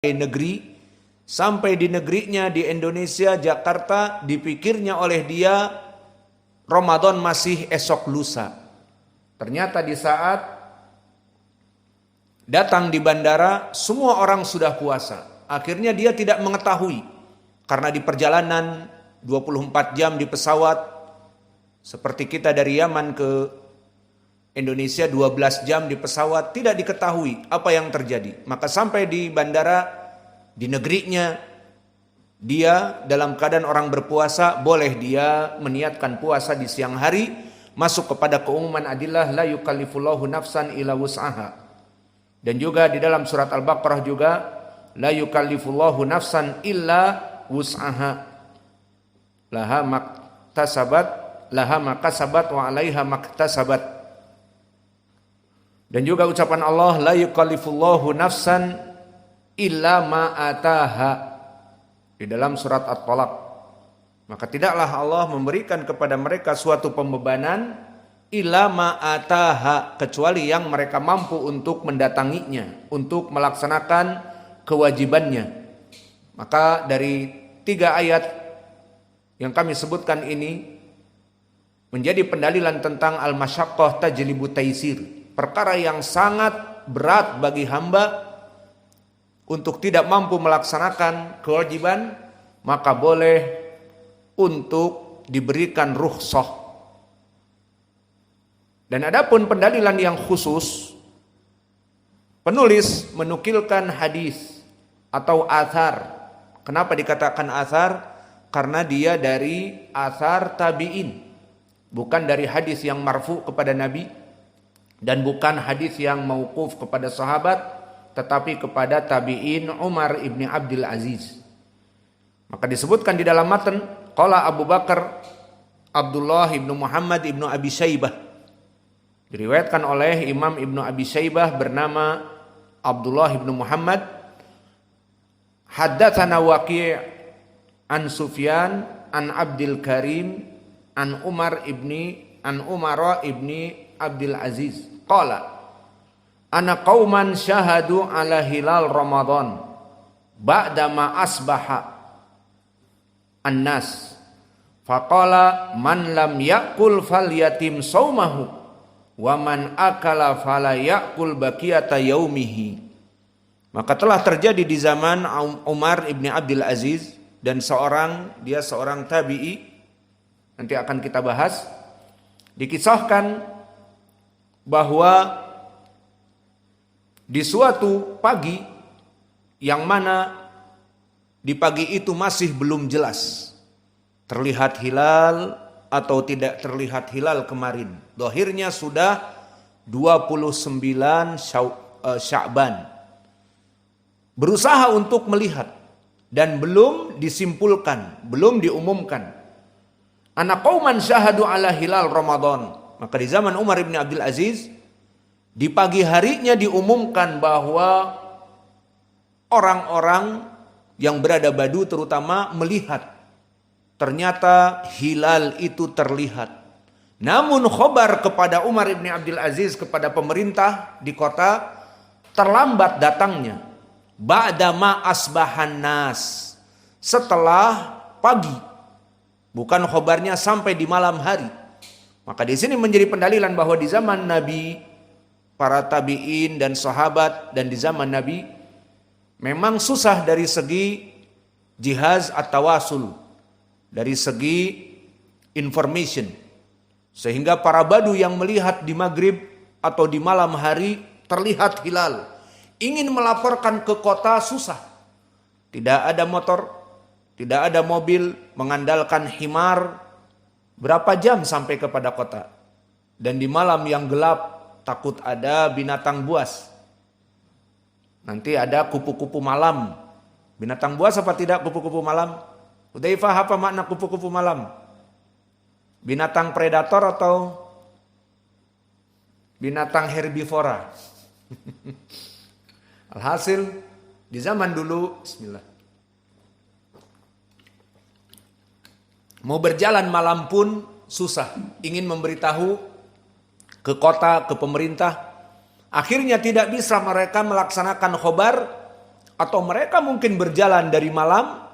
negeri, sampai di negerinya di Indonesia, Jakarta, dipikirnya oleh dia Ramadan masih esok lusa. Ternyata di saat datang di bandara, semua orang sudah puasa. Akhirnya dia tidak mengetahui, karena di perjalanan 24 jam di pesawat, seperti kita dari Yaman ke Indonesia 12 jam di pesawat, tidak diketahui apa yang terjadi. Maka sampai di bandara, di negerinya, dia dalam keadaan orang berpuasa, boleh dia meniatkan puasa di siang hari, masuk kepada keumuman adillah la yukallifullahu nafsan illa wus'aha. Dan juga di dalam surat Al-Baqarah juga, la yukallifullahu nafsan illa wus'aha, laha makasabat wa 'alaiha maktasabat. Dan juga ucapan Allah, la yukallifullahu nafsan illa ma ataha, di dalam surat At-Talaq. Maka tidaklah Allah memberikan kepada mereka suatu pembebanan illa ma ataha, kecuali yang mereka mampu untuk mendatanginya, untuk melaksanakan kewajibannya. Maka dari 3 ayat yang kami sebutkan ini menjadi pendalilan tentang al-masyaqqah tajlibu taisir, perkara yang sangat berat bagi hamba untuk tidak mampu melaksanakan kewajiban, maka boleh untuk diberikan rukhsah. Dan adapun pendalilan yang khusus, penulis menukilkan hadis atau athar. Kenapa dikatakan athar? Karena dia dari athar tabi'in, bukan dari hadis yang marfu kepada Nabi, dan bukan hadis yang mauquf kepada sahabat, tetapi kepada tabi'in Umar ibni Abdul Aziz. Maka disebutkan di dalam matan, qala Abu Bakar Abdullah ibnu Muhammad ibnu Abi Syaibah, diriwayatkan oleh Imam ibnu Abi Syaibah bernama Abdullah ibnu Muhammad, haddatsana Waqi' an Sufyan an Abdul Karim an Umara ibni Abdul Aziz qala ana qauman syahadu ala hilal Ramadan ba'da ma asbaha annas faqala man lam yakul falyatim saumahu wa man akala fala yakul baqiyata yaumihi. Maka telah terjadi di zaman Umar ibni Abdul Aziz, dan dia seorang tabi'i, nanti akan kita bahas. Dikisahkan bahwa di suatu pagi yang mana di pagi itu masih belum jelas terlihat hilal atau tidak terlihat hilal kemarin. Dohirnya sudah 29 Sya'ban. Berusaha untuk melihat dan belum disimpulkan, belum diumumkan. Ana qauman syahadu ala hilal Ramadan. Maka di zaman Umar bin Abdul Aziz, di pagi harinya diumumkan bahwa orang-orang yang berada Badu terutama melihat, ternyata hilal itu terlihat. Namun khobar kepada Umar bin Abdul Aziz, kepada pemerintah di kota, terlambat datangnya. Ba'da ma asbahan nas, setelah pagi, bukan khobarnya sampai di malam hari. Maka di sini menjadi pendalilan bahwa di zaman Nabi, para tabi'in dan sahabat, dan di zaman Nabi memang susah dari segi jihaz at-tawasul, dari segi information, sehingga para Badu yang melihat di maghrib atau di malam hari terlihat hilal, ingin melaporkan ke kota susah. Tidak ada motor, tidak ada mobil, mengandalkan himar. Berapa jam sampai kepada kota? Dan di malam yang gelap, takut ada binatang buas. Nanti ada kupu-kupu malam. Binatang buas apa tidak kupu-kupu malam? Hudzaifah, apa makna kupu-kupu malam? Binatang predator atau binatang herbivora? Alhasil di zaman dulu, bismillah, mau berjalan malam pun susah. Ingin memberitahu ke kota, ke pemerintah, akhirnya tidak bisa mereka melaksanakan khobar atau mereka mungkin berjalan dari malam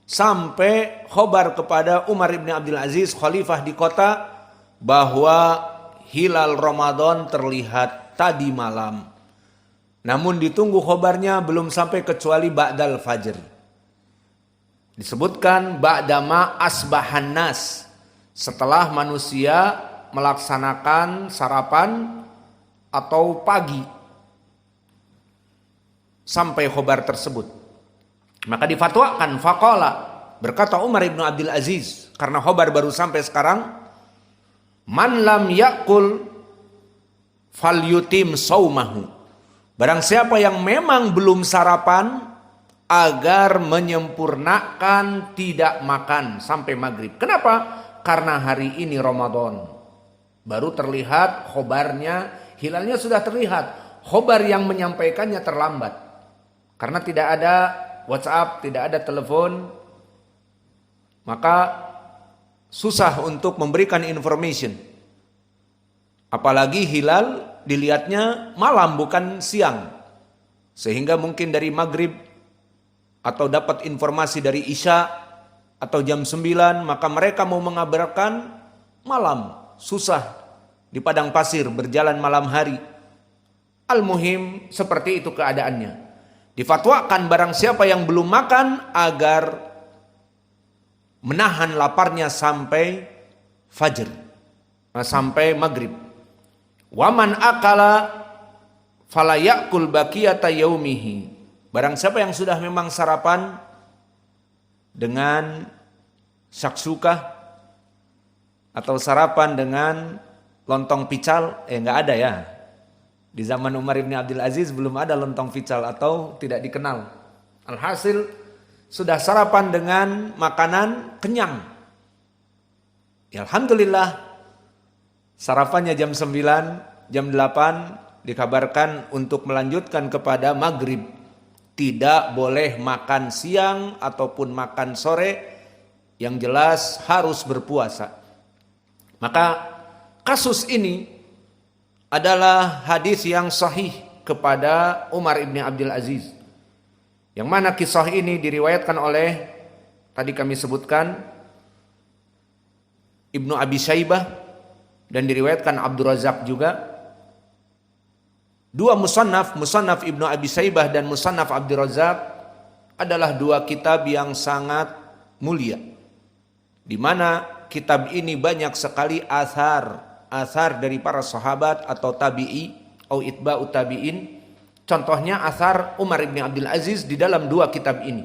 sampai khobar kepada Umar ibn Abdul Aziz, khalifah di kota, bahwa hilal Ramadan terlihat tadi malam. Namun ditunggu khobarnya belum sampai kecuali ba'dal fajr. Disebutkan ba'dama asbahan nas, setelah manusia melaksanakan sarapan atau pagi sampai khobar tersebut. Maka difatwakan, faqala, berkata Umar ibn Abdul Aziz, karena khobar baru sampai sekarang, man lam yakul falyutim saumahu. Barang siapa yang memang belum sarapan, agar menyempurnakan tidak makan sampai maghrib. Kenapa? Karena hari ini Ramadan. Baru terlihat khobarnya, hilalnya sudah terlihat. Khobar yang menyampaikannya terlambat. Karena tidak ada WhatsApp, tidak ada telepon, maka susah untuk memberikan information. Apalagi hilal dilihatnya malam bukan siang. Sehingga mungkin dari maghrib atau dapat informasi dari Isya atau jam 9, maka mereka mau mengabarkan malam. Susah di padang pasir berjalan malam hari. Al-muhim seperti itu keadaannya. Difatwakan barang siapa yang belum makan agar menahan laparnya sampai fajr, sampai maghrib. Waman akala fala yakul baqiyata yaumihi. Barang siapa yang sudah memang sarapan dengan shakshuka atau sarapan dengan lontong pical, enggak ada ya. Di zaman Umar ibn Abdul Aziz belum ada lontong pical atau tidak dikenal. Alhasil sudah sarapan dengan makanan kenyang. Ya, alhamdulillah sarapannya jam 9, jam 8 dikabarkan untuk melanjutkan kepada maghrib. Tidak boleh makan siang ataupun makan sore, yang jelas harus berpuasa. Maka kasus ini adalah hadis yang sahih kepada Umar ibn Abdul Aziz. Yang mana kisah ini diriwayatkan oleh, tadi kami sebutkan, Ibnu Abi Syaibah, dan diriwayatkan Abdur Razak juga. Dua musannaf Ibnu Abi Syaibah dan musannaf Abdur Razak adalah dua kitab yang sangat mulia, di mana kitab ini banyak sekali athar dari para sahabat atau tabi'i atau itba'ut tabi'in. Contohnya athar Umar ibn Abdul Aziz di dalam dua kitab ini.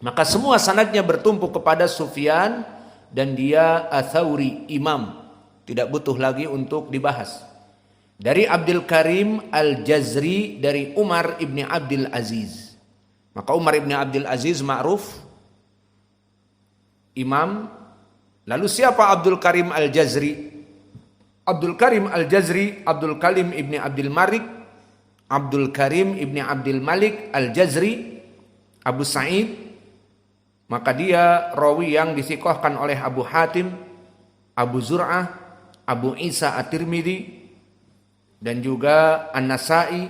Maka semua sanadnya bertumpu kepada Sufyan dan dia Ats-Tsauri, imam. Tidak butuh lagi untuk dibahas. Dari Abdul Karim Al-Jazri dari Umar ibn Abdul Aziz. Maka Umar ibn Abdul Aziz ma'ruf, imam. Lalu siapa Abdul Karim Al-Jazri? Abdul Karim Al-Jazri, Abdul Karim ibni Abdul Malik, Abdul Karim ibni Abdul Malik Al-Jazri, Abu Sa'id. Maka dia rawi yang disikohkan oleh Abu Hatim, Abu Zur'ah, Abu Isa At-Tirmidzi, dan juga An-Nasa'i.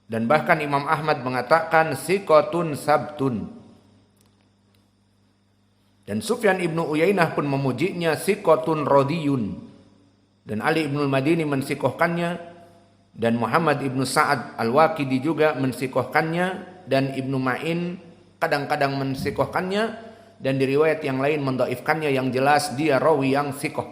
Dan bahkan Imam Ahmad mengatakan siqatun sabtun. Dan Sufyan ibnu Uyainah pun memujinya siqatun radiyun. Dan Ali ibnul Madini mensikohkannya, dan Muhammad ibnu Sa'ad Al-Waqidi juga mensikohkannya, dan Ibnu Ma'in kadang-kadang mensikohkannya, dan di riwayat yang lain mendhaifkannya. Yang jelas dia rawi yang sikoh.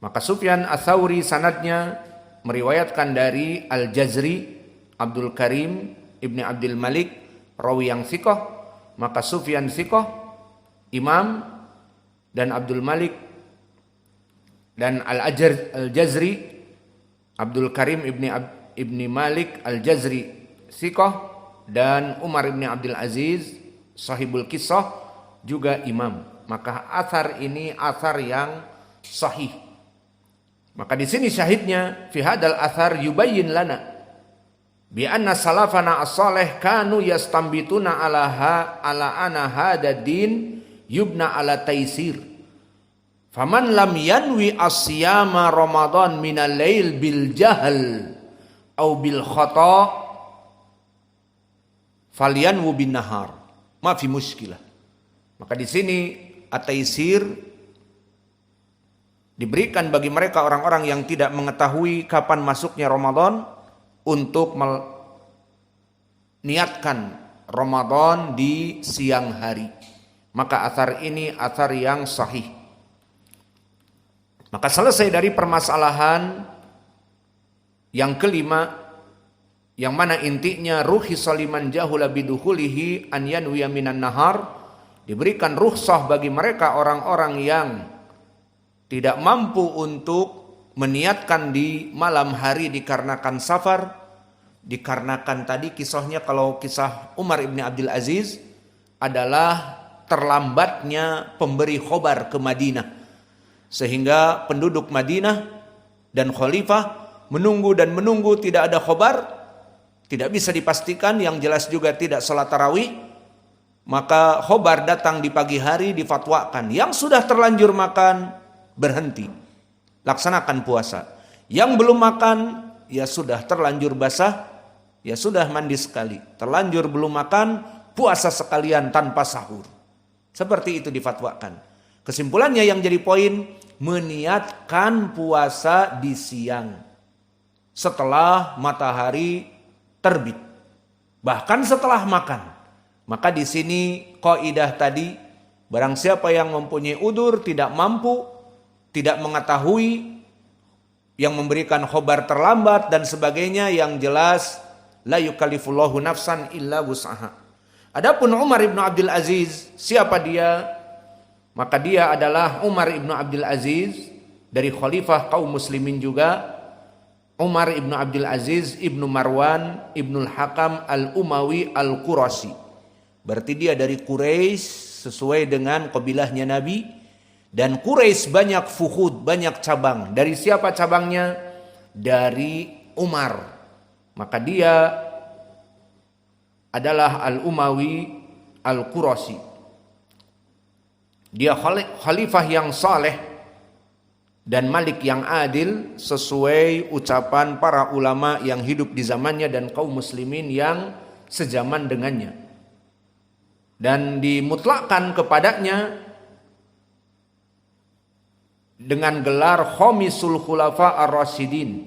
Maka Sufyan Ats-Tsauri sanadnya meriwayatkan dari Al-Jazri, Abdul Karim ibni Abdul Malik, rawi yang sikoh. Maka Sufyan sikoh, imam, dan Abdul Malik dan Al-Jazri, Abdul Karim ibni Malik Al-Jazri sikoh, dan Umar ibni Abdul Aziz sahibul kisah juga imam. Maka athar ini athar yang sahih. Maka di sini syahidnya, fi hadal athar yubayyin lana bi anna salafana as-salih kanu yastambituna ala ana hada din yubna ala taisir. Faman lam yanwi asyama Ramadan minal lail bil jahl au bil khata falyanwu bin nahar ma fi muskilah. Maka di sini at-taisir diberikan bagi mereka orang-orang yang tidak mengetahui kapan masuknya Ramadan untuk niatkan Ramadan di siang hari. Maka athar ini athar yang sahih. Maka selesai dari permasalahan yang kelima, yang mana intinya ruhi saliman jahula biduhulihi an yanwiya minan nahar, diberikan rukhsah bagi mereka orang-orang yang tidak mampu untuk meniatkan di malam hari dikarenakan safar, dikarenakan tadi kisahnya, kalau kisah Umar ibn Abdul Aziz adalah terlambatnya pemberi khobar ke Madinah, sehingga penduduk Madinah dan khalifah menunggu dan menunggu, tidak ada khobar, tidak bisa dipastikan, yang jelas juga tidak salat tarawih. Maka khobar datang di pagi hari, difatwakan yang sudah terlanjur makan berhenti, laksanakan puasa. Yang belum makan ya sudah terlanjur basah, ya sudah mandi sekali. Terlanjur belum makan, puasa sekalian tanpa sahur. Seperti itu difatwakan. Kesimpulannya yang jadi poin, meniatkan puasa di siang setelah matahari terbit, bahkan setelah makan. Maka di sini kaidah tadi, barang siapa yang mempunyai udzur, tidak mampu, tidak mengetahui, yang memberikan khobar terlambat dan sebagainya, yang jelas la yukallifullahu nafsan illa wus'aha. Adapun Umar ibn Abdul Aziz, siapa dia? Maka dia adalah Umar ibn Abdul Aziz dari khalifah kaum muslimin juga. Umar ibn Abdul Aziz ibnu Marwan ibnul Hakam al-Umawi al-Qurasi. Berarti dia dari Quraisy sesuai dengan kabilahnya Nabi. Dan Quraisy banyak fuhud, banyak cabang. Dari siapa cabangnya? Dari Umar. Maka dia adalah al-Umawi al-Qurasi. Dia khalifah yang saleh dan malik yang adil sesuai ucapan para ulama yang hidup di zamannya dan kaum muslimin yang sezaman dengannya. Dan dimutlakkan kepadanya dengan gelar Khamisul Khulafa Ar-Rasyidin,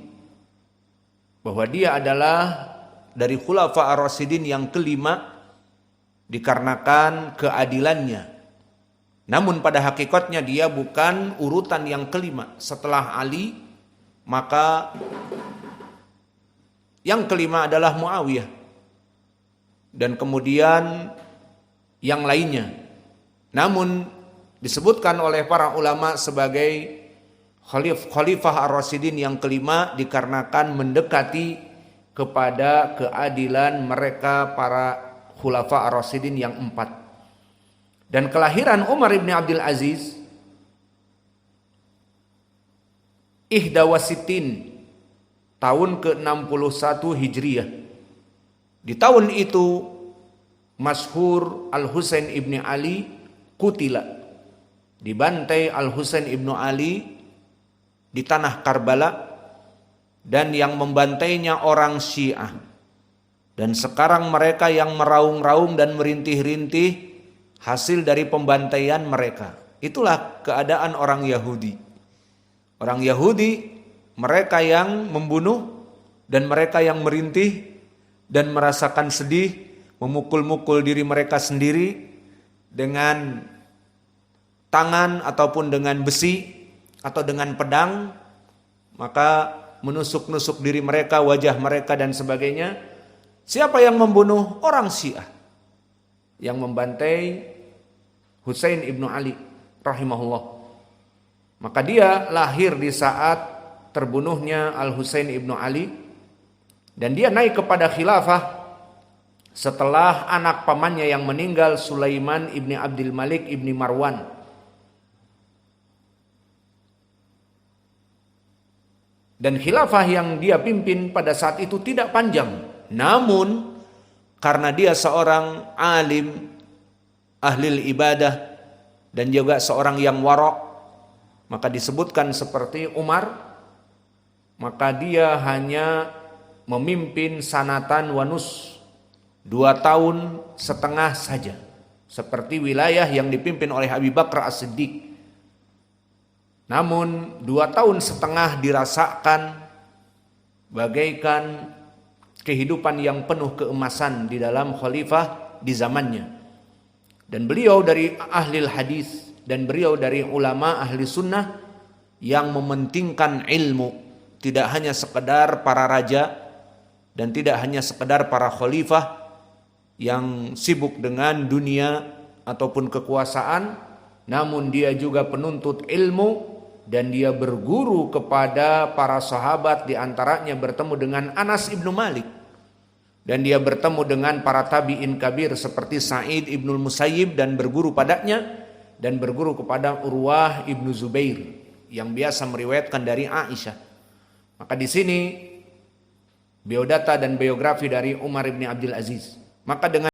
bahwa dia adalah dari Khulafa Ar-Rasyidin yang kelima dikarenakan keadilannya. Namun pada hakikatnya dia bukan urutan yang kelima. Setelah Ali, maka yang kelima adalah Muawiyah. Dan kemudian yang lainnya. Namun disebutkan oleh para ulama sebagai Khalifah Ar-Rasyidin yang kelima dikarenakan mendekati kepada keadilan mereka para Khulafa Ar-Rasyidin yang empat. Dan kelahiran Umar ibn Abdul Aziz Ihdawasitin, tahun ke-61 Hijriyah. Di tahun itu masyhur Al-Husain ibn Ali kutila, dibantai Al-Husain ibn Ali di tanah Karbala, dan yang membantainya orang Syiah. Dan sekarang mereka yang meraung-raung dan merintih-rintih hasil dari pembantaian mereka. Itulah keadaan orang Yahudi. Orang Yahudi, mereka yang membunuh dan mereka yang merintih dan merasakan sedih, memukul-mukul diri mereka sendiri dengan tangan ataupun dengan besi atau dengan pedang, maka menusuk-nusuk diri mereka, wajah mereka dan sebagainya. Siapa yang membunuh? Orang Syiah yang membantai Husain ibnu Ali rahimahullah. Maka dia lahir di saat terbunuhnya Al-Husain ibnu Ali, dan dia naik kepada khilafah setelah anak pamannya yang meninggal, Sulaiman ibni Abdul Malik ibni Marwan. Dan khilafah yang dia pimpin pada saat itu tidak panjang. Namun karena dia seorang alim, ahli ibadah, dan juga seorang yang warok, maka disebutkan seperti Umar, maka dia hanya memimpin sanatan wanus, 2 tahun setengah saja, seperti wilayah yang dipimpin oleh Abu Bakar As-Siddiq. Namun 2 tahun setengah dirasakan bagaikan kehidupan yang penuh keemasan di dalam khalifah di zamannya. Dan beliau dari ahli hadis dan beliau dari ulama ahli sunnah yang mementingkan ilmu, tidak hanya sekedar para raja dan tidak hanya sekedar para khalifah yang sibuk dengan dunia ataupun kekuasaan, namun dia juga penuntut ilmu. Dan dia berguru kepada para sahabat, di antaranya bertemu dengan Anas ibnu Malik. Dan dia bertemu dengan para tabi'in kabir seperti Sa'id ibnul Musayyib dan berguru padanya. Dan berguru kepada Urwah ibnu Zubair yang biasa meriwayatkan dari Aisyah. Maka di sini biodata dan biografi dari Umar ibn Abdul Aziz. Maka dengan